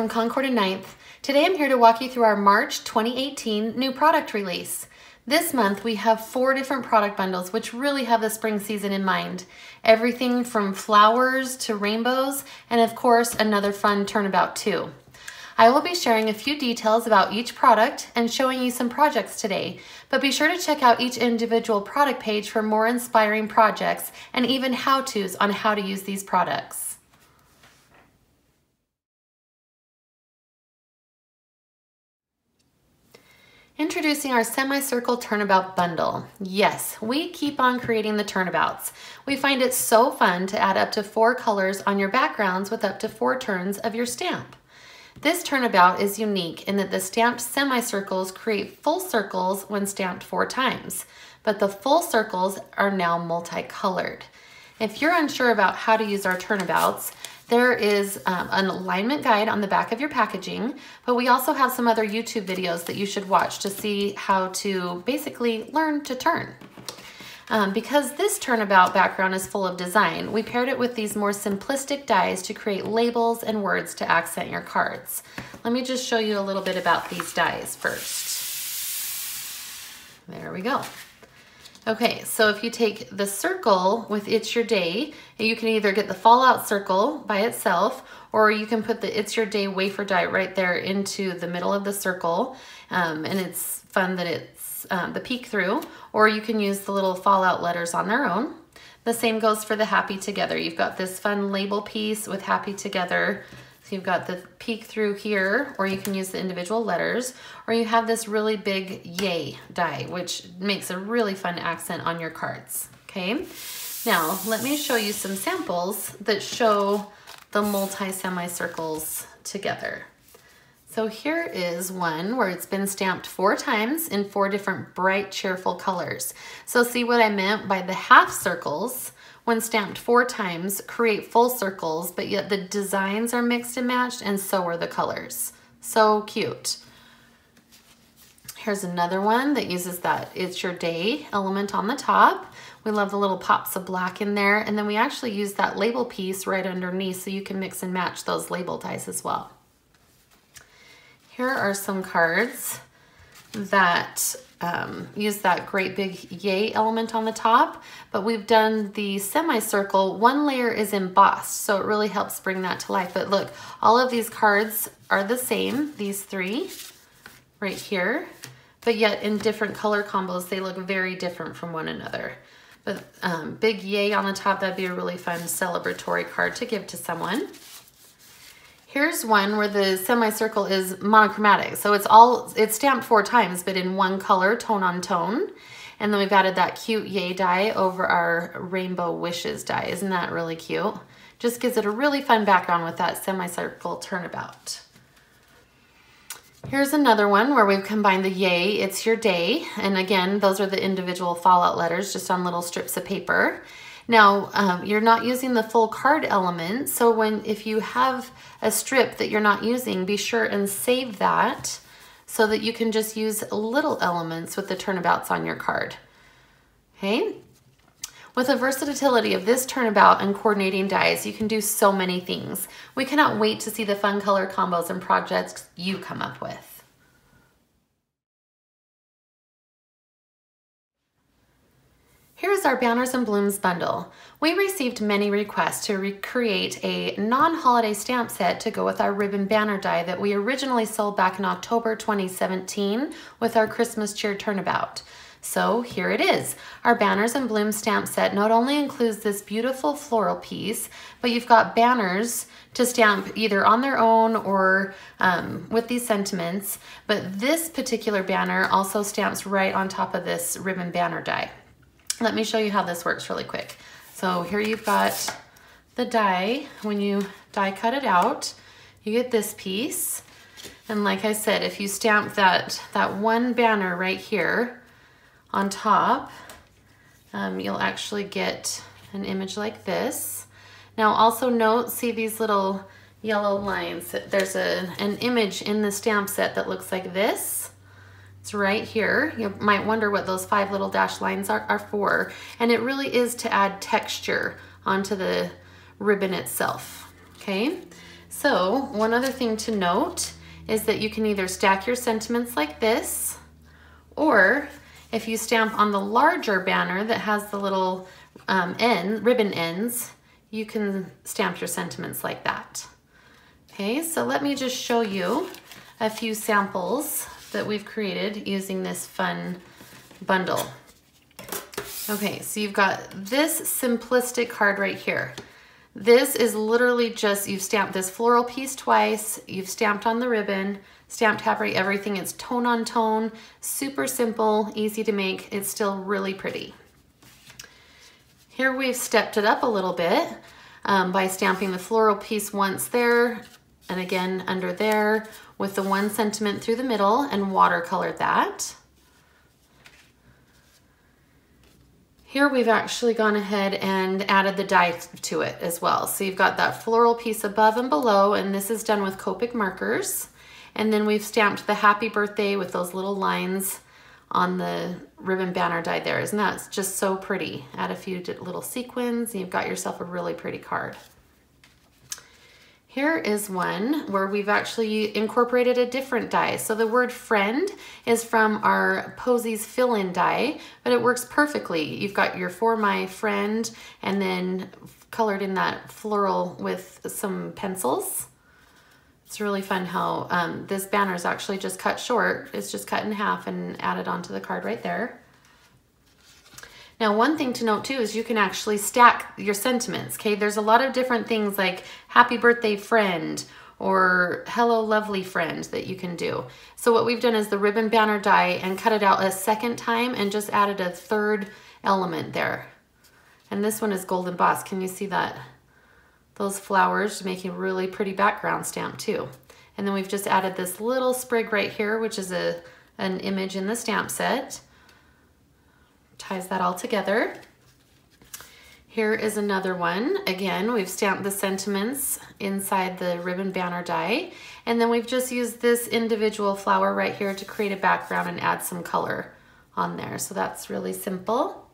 from Concord 9th. Today I'm here to walk you through our March 2018 new product release. This month we have 4 different product bundles which really have the spring season in mind. Everything from flowers to rainbows, and of course another fun turnabout too. I will be sharing a few details about each product and showing you some projects today, but be sure to check out each individual product page for more inspiring projects and even how-tos on how to use these products. Introducing our Semicircle Turnabout bundle. Yes, we keep on creating the turnabouts. We find it so fun to add up to 4 colors on your backgrounds with up to 4 turns of your stamp. This turnabout is unique in that the stamped semicircles create full circles when stamped 4 times, but the full circles are now multicolored. If you're unsure about how to use our turnabouts, there is an alignment guide on the back of your packaging, but we also have some other YouTube videos that you should watch to see how to basically learn to turn. Because this turnabout background is full of design, we paired it with these more simplistic dies to create labels and words to accent your cards. Let me just show you a little bit about these dies first. There we go. Okay, so if you take the circle with It's Your Day, you can either get the Fallout circle by itself, or you can put the It's Your Day wafer die right there into the middle of the circle, and it's fun that it's the peek through, or you can use the little Fallout letters on their own. The same goes for the Happy Together. You've got this fun label piece with Happy Together. So you've got the peek through here, or you can use the individual letters, or you have this really big Yay die, which makes a really fun accent on your cards, okay? Now, let me show you some samples that show the multi-semicircles together. So here is one where it's been stamped 4 times in 4 different bright, cheerful colors. So see what I meant by the half circles? When stamped 4 times, create full circles, but yet the designs are mixed and matched, and so are the colors. So cute. Here's another one that uses that It's Your Day element on the top. We love the little pops of black in there, and then we actually use that label piece right underneath so you can mix and match those label dies as well. Here are some cards that use that great big Yay element on the top, but we've done the semicircle. 1 layer is embossed, so it really helps bring that to life. But look, all of these cards are the same, these 3 right here, but yet in different color combos, they look very different from one another. But big Yay on the top, that'd be a really fun celebratory card to give to someone. Here's one where the semicircle is monochromatic. So it's stamped 4 times, but in 1 color, tone on tone. And then we've added that cute Yay die over our Rainbow Wishes die. Isn't that really cute? Just gives it a really fun background with that semicircle turnabout. Here's another one where we've combined the Yay, It's Your Day. And again, those are the individual Fallout letters just on little strips of paper. Now, you're not using the full card element, so if you have a strip that you're not using, be sure and save that so that you can just use little elements with the turnabouts on your card. Okay? With the versatility of this turnabout and coordinating dies, you can do so many things. We cannot wait to see the fun color combos and projects you come up with. Here's our Banners and Blooms bundle. We received many requests to recreate a non-holiday stamp set to go with our ribbon banner die that we originally sold back in October 2017 with our Christmas cheer turnabout. So here it is. Our Banners and Blooms stamp set not only includes this beautiful floral piece, but you've got banners to stamp either on their own or with these sentiments, but this particular banner also stamps right on top of this ribbon banner die. Let me show you how this works really quick. So here you've got the die. When you die cut it out, you get this piece. And like I said, if you stamp that 1 banner right here on top, you'll actually get an image like this. Now also note, see these little yellow lines? There's an image in the stamp set that looks like this. It's right here. You might wonder what those 5 little dashed lines are for. And it really is to add texture onto the ribbon itself, okay? So one other thing to note is that you can either stack your sentiments like this, or if you stamp on the larger banner that has the little ribbon ends, you can stamp your sentiments like that. Okay, so let me just show you a few samples that we've created using this fun bundle. Okay, so you've got this simplistic card right here. This is literally just, you've stamped this floral piece twice, you've stamped on the ribbon, stamped halfway everything. It's tone on tone, super simple, easy to make. It's still really pretty. Here we've stepped it up a little bit by stamping the floral piece once there and again under there with the one sentiment through the middle and watercolored that. Here we've actually gone ahead and added the die to it as well. So you've got that floral piece above and below, and this is done with Copic markers. And then we've stamped the happy birthday with those little lines on the ribbon banner die there. Isn't that just so pretty? Add a few little sequins and you've got yourself a really pretty card. Here is one where we've actually incorporated a different die. So the word friend is from our Posie's fill-in die, but it works perfectly. You've got your for my friend and then colored in that floral with some pencils. It's really fun how this banner is actually just cut short. It's just cut in half and added onto the card right there. Now, one thing to note too is you can actually stack your sentiments, okay? There's a lot of different things like happy birthday friend or hello lovely friend that you can do. So what we've done is the ribbon banner die and cut it out a second time and just added a third element there. And this one is golden boss. Can you see that? Those flowers make a really pretty background stamp too. And then we've just added this little sprig right here, which is an image in the stamp set. Ties that all together. Here is another one. Again, we've stamped the sentiments inside the ribbon banner die, and then we've just used this individual flower right here to create a background and add some color on there. So that's really simple.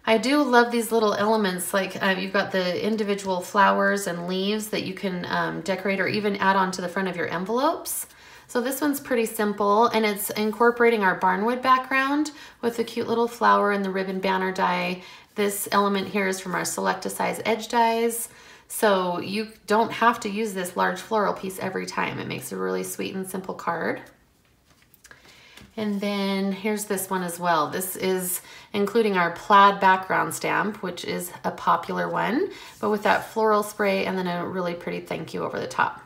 I do love these little elements, like you've got the individual flowers and leaves that you can decorate or even add on to the front of your envelopes. So this one's pretty simple, and it's incorporating our barnwood background with the cute little flower and the ribbon banner die. This element here is from our Select a Size edge dies. So you don't have to use this large floral piece every time. It makes a really sweet and simple card. And then here's this one as well. This is including our plaid background stamp, which is a popular one, but with that floral spray and then a really pretty thank you over the top.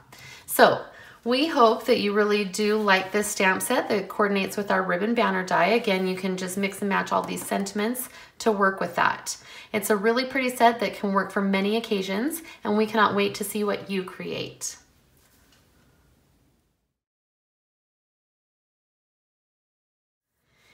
So we hope that you really do like this stamp set that coordinates with our ribbon banner die. Again, you can just mix and match all these sentiments to work with that. It's a really pretty set that can work for many occasions, and we cannot wait to see what you create.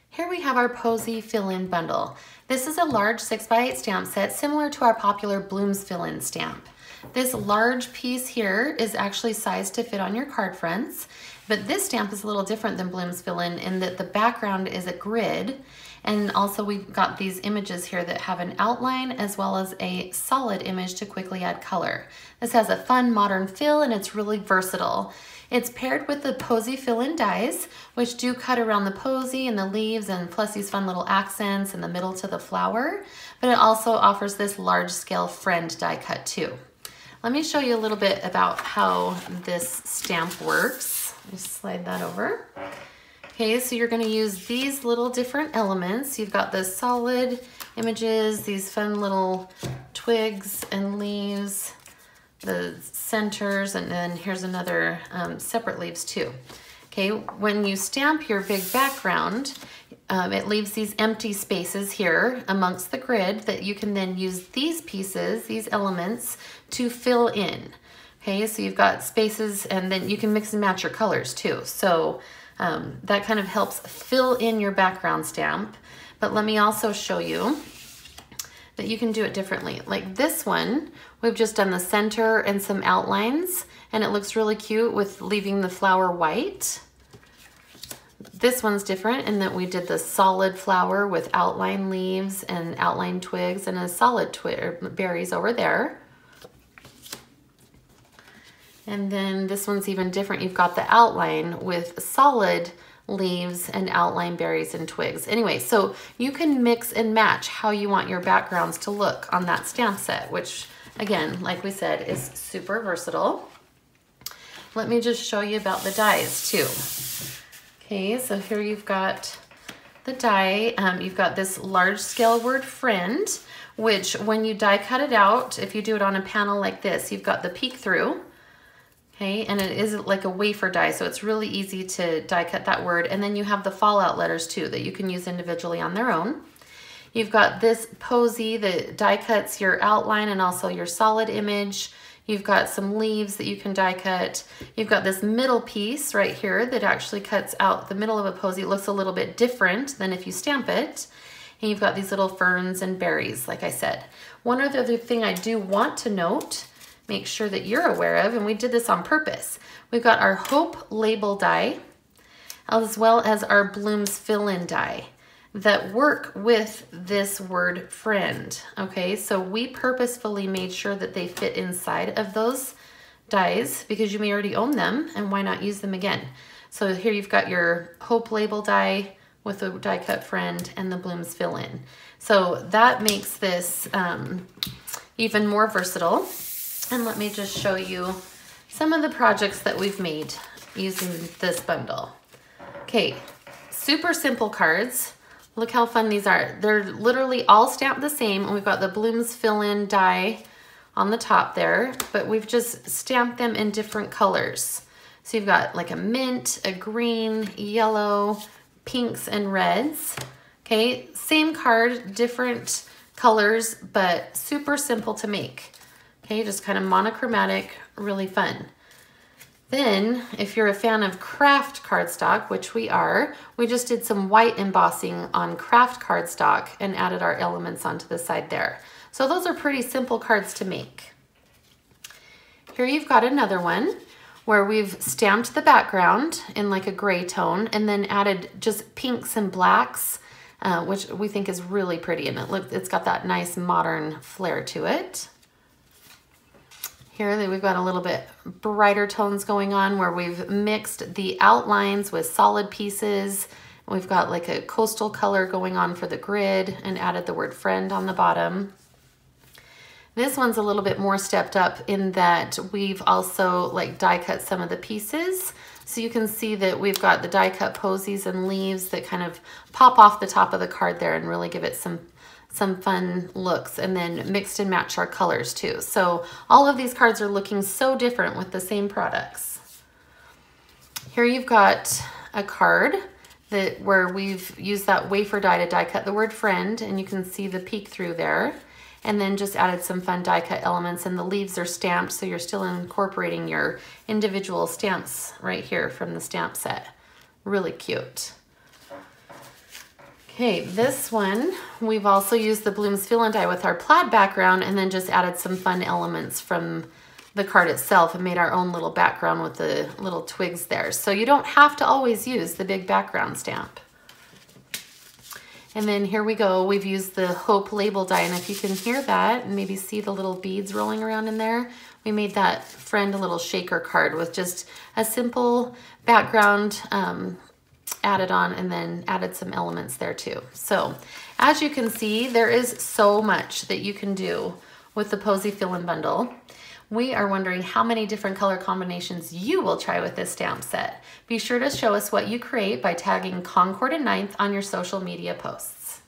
Here we have our Posie fill-in bundle. This is a large 6x8 stamp set similar to our popular Blooms fill-in stamp. This large piece here is actually sized to fit on your card fronts, but this stamp is a little different than Blooms fill-in in that the background is a grid, and also we've got these images here that have an outline as well as a solid image to quickly add color. This has a fun modern feel and it's really versatile. It's paired with the Posie fill-in dies, which do cut around the posy and the leaves and plus these fun little accents in the middle to the flower, but it also offers this large scale friend die cut too. Let me show you a little bit about how this stamp works. Just slide that over. Okay, so you're going to use these little different elements. You've got the solid images, these fun little twigs and leaves, the centers, and then here's another separate leaves too. Okay, when you stamp your big background, it leaves these empty spaces here amongst the grid that you can then use these pieces, these elements, to fill in. Okay, so you've got spaces and then you can mix and match your colors too. So that kind of helps fill in your background stamp. But let me also show you that you can do it differently. Like this one, we've just done the center and some outlines, and it looks really cute with leaving the flower white. This one's different in that we did the solid flower with outline leaves and outline twigs and a solid berries over there. And then this one's even different. You've got the outline with solid leaves and outline berries and twigs. Anyway, so you can mix and match how you want your backgrounds to look on that stamp set, which again, like we said, is super versatile. Let me just show you about the dies too. Okay, so here you've got the die. You've got this large scale word friend, which when you die cut it out, if you do it on a panel like this, you've got the peek through. Okay, and it is like a wafer die, so it's really easy to die cut that word. And then you have the fallout letters too that you can use individually on their own. You've got this Posie that die cuts your outline and also your solid image. You've got some leaves that you can die cut. You've got this middle piece right here that actually cuts out the middle of a Posie. It looks a little bit different than if you stamp it. And you've got these little ferns and berries, like I said. One other thing I do want to note, make sure that you're aware of, and we did this on purpose. We've got our Hope label die, as well as our Blooms fill-in die that work with this word friend. Okay, so we purposefully made sure that they fit inside of those dies because you may already own them, and why not use them again? So here you've got your Hope label die with the die cut friend and the Blooms fill-in. So that makes this even more versatile. And let me just show you some of the projects that we've made using this bundle. Okay, super simple cards. Look how fun these are. They're literally all stamped the same, and we've got the Blooms fill-in die on the top there, but we've just stamped them in different colors. So you've got like a mint, a green, yellow, pinks, and reds. Okay, same card, different colors, but super simple to make. Okay, just kind of monochromatic, really fun. Then, if you're a fan of craft cardstock, which we are, we just did some white embossing on craft cardstock and added our elements onto the side there. So those are pretty simple cards to make. Here you've got another one where we've stamped the background in like a gray tone and then added just pinks and blacks, which we think is really pretty, and it's got that nice modern flair to it. Here we've got a little bit brighter tones going on where we've mixed the outlines with solid pieces. We've got like a coastal color going on for the grid and added the word friend on the bottom. This one's a little bit more stepped up in that we've also like die cut some of the pieces. So you can see that we've got the die cut posies and leaves that kind of pop off the top of the card there and really give it some fun looks, and then mixed and match our colors too. So all of these cards are looking so different with the same products. Here you've got a card where we've used that wafer die to die cut the word friend, and you can see the peek through there, and then just added some fun die cut elements, and the leaves are stamped, so you're still incorporating your individual stamps right here from the stamp set. Really cute. Okay, this one, we've also used the Blooms fill-in die with our plaid background and then just added some fun elements from the card itself and made our own little background with the little twigs there. So you don't have to always use the big background stamp. And then here we go, we've used the Hope label die, and if you can hear that and maybe see the little beads rolling around in there, we made that friend a little shaker card with just a simple background added on, and then added some elements there too. So as you can see, there is so much that you can do with the Posie fill-in bundle. We are wondering how many different color combinations you will try with this stamp set. Be sure to show us what you create by tagging Concord 9th on your social media posts.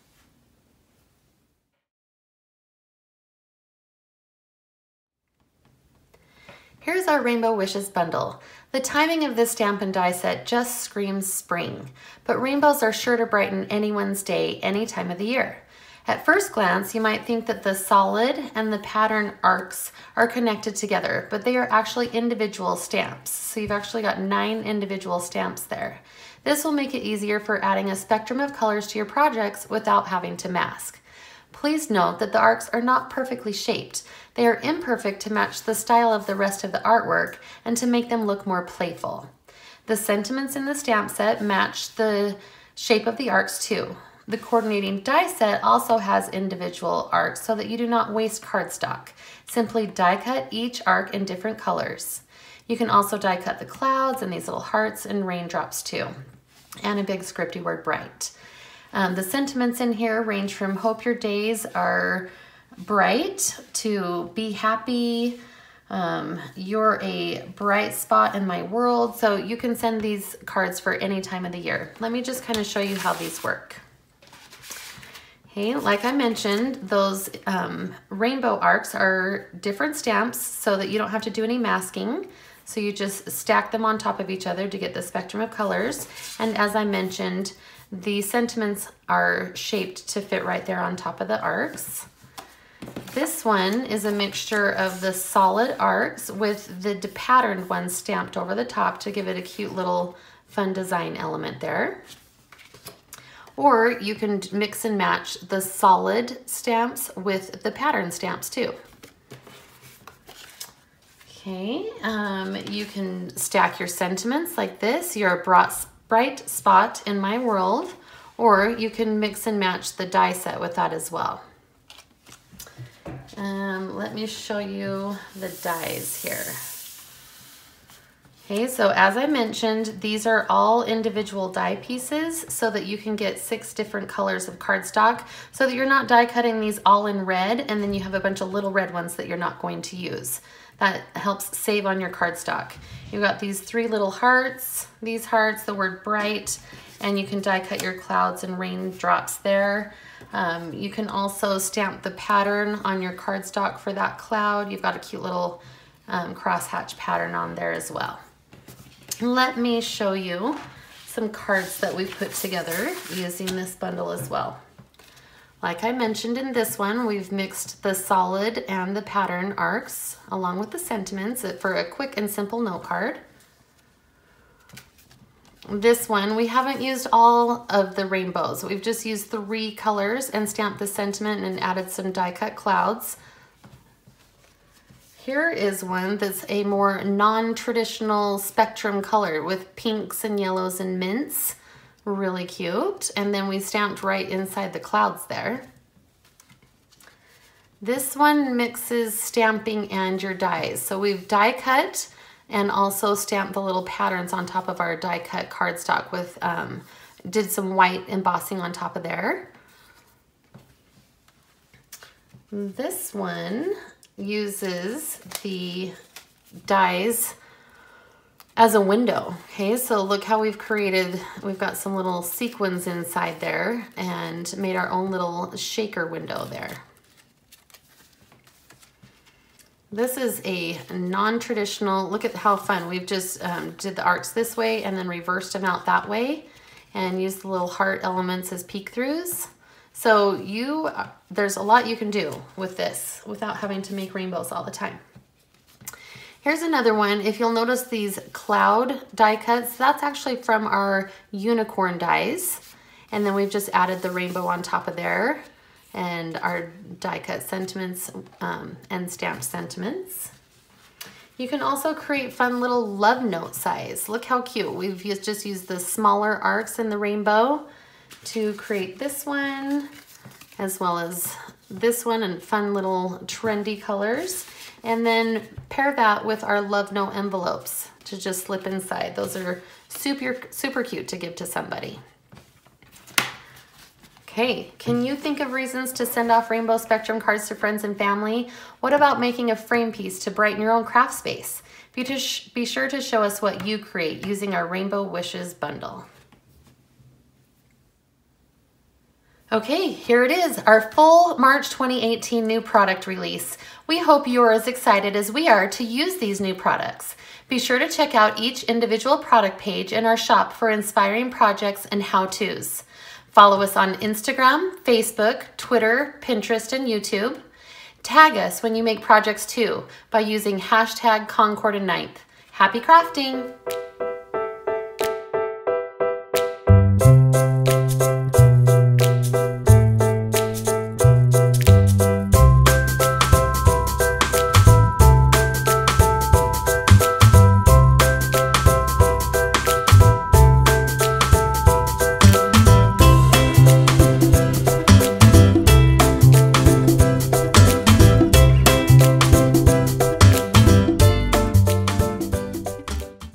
Here's our Rainbow Wishes bundle. The timing of this stamp and die set just screams spring, but rainbows are sure to brighten anyone's day any time of the year. At first glance, you might think that the solid and the pattern arcs are connected together, but they are actually individual stamps. So you've actually got 9 individual stamps there. This will make it easier for adding a spectrum of colors to your projects without having to mask. Please note that the arcs are not perfectly shaped. They are imperfect to match the style of the rest of the artwork and to make them look more playful. The sentiments in the stamp set match the shape of the arcs too. The coordinating die set also has individual arcs so that you do not waste cardstock. Simply die cut each arc in different colors. You can also die cut the clouds and these little hearts and raindrops too. And a big scripty word, bright. The sentiments in here range from hope your days are bright to be happy. You're a bright spot in my world. So you can send these cards for any time of the year. Let me just kind of show you how these work. Okay, like I mentioned, those rainbow arcs are different stamps so that you don't have to do any masking. So you just stack them on top of each other to get the spectrum of colors. And as I mentioned, the sentiments are shaped to fit right there on top of the arcs. This one is a mixture of the solid arcs with the patterned ones stamped over the top to give it a cute little fun design element there. Or you can mix and match the solid stamps with the pattern stamps too. Okay, you can stack your sentiments like this. You're a bright spot in my world, or you can mix and match the die set with that as well. Let me show you the dies here. Okay, so as I mentioned, these are all individual die pieces so that you can get 6 different colors of cardstock so that you're not die cutting these all in red and then you have a bunch of little red ones that you're not going to use. That helps save on your cardstock. You've got these 3 little hearts, these hearts, the word bright, and you can die cut your clouds and raindrops there. You can also stamp the pattern on your cardstock for that cloud. You've got a cute little crosshatch pattern on there as well. Let me show you some cards that we've put together using this bundle as well. Like I mentioned in this one, we've mixed the solid and the pattern arcs along with the sentiments for a quick and simple note card. This one, we haven't used all of the rainbows. We've just used 3 colors and stamped the sentiment and added some die cut clouds. Here is one that's a more non-traditional spectrum color with pinks and yellows and mints. Really cute. And then we stamped right inside the clouds there. This one mixes stamping and your dies. So we've die cut and also stamped the little patterns on top of our die cut cardstock with, did some white embossing on top of there. This one uses the dies as a window. Okay, so look how we've got some little sequins inside there and made our own little shaker window there. This is a non-traditional, look at how fun. We've just did the arcs this way and then reversed them out that way and used the little heart elements as peek-throughs. So there's a lot you can do with this without having to make rainbows all the time. Here's another one. If you'll notice these cloud die cuts, that's actually from our unicorn dies. And then we've just added the rainbow on top of there and our die cut sentiments and stamped sentiments. You can also create fun little love note size. Look how cute. We've just used the smaller arcs in the rainbow to create this one, as well as this one, and fun little trendy colors. And then pair that with our love note envelopes to just slip inside. Those are super cute to give to somebody. Okay, can you think of reasons to send off rainbow spectrum cards to friends and family? What about making a frame piece to brighten your own craft space? Be sure to show us what you create using our Rainbow Wishes bundle. Okay, here it is, our full March 2018 new product release. We hope you're as excited as we are to use these new products. Be sure to check out each individual product page in our shop for inspiring projects and how-tos. Follow us on Instagram, Facebook, Twitter, Pinterest, and YouTube. Tag us when you make projects too by using #Concord 9th. Happy crafting!